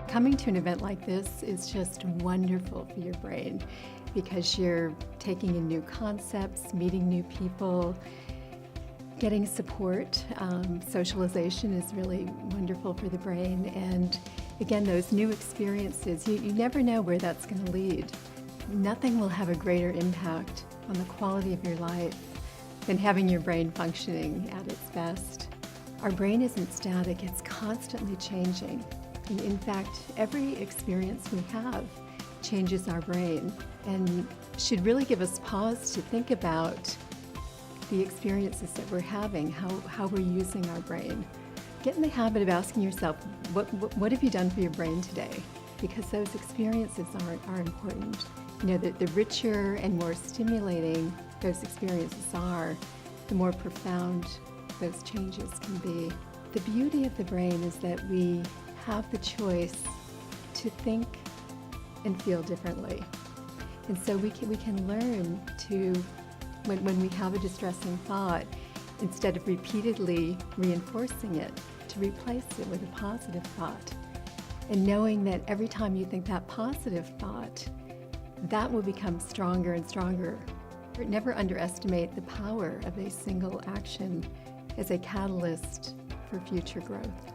Coming to an event like this is just wonderful for your brain because you're taking in new concepts, meeting new people, getting support. Socialization is really wonderful for the brain. And again, those new experiences, you never know where that's going to lead. Nothing will have a greater impact on the quality of your life than having your brain functioning at its best. Our brain isn't static, it's constantly changing. And in fact, every experience we have changes our brain and should really give us pause to think about the experiences that we're having, how we're using our brain. Get in the habit of asking yourself, what have you done for your brain today? Because those experiences are important. You know, the richer and more stimulating those experiences are, the more profound those changes can be. The beauty of the brain is that we have the choice to think and feel differently. And so we can learn to, when we have a distressing thought, instead of repeatedly reinforcing it, to replace it with a positive thought. And knowing that every time you think that positive thought, that will become stronger and stronger. Never underestimate the power of a single action as a catalyst for future growth.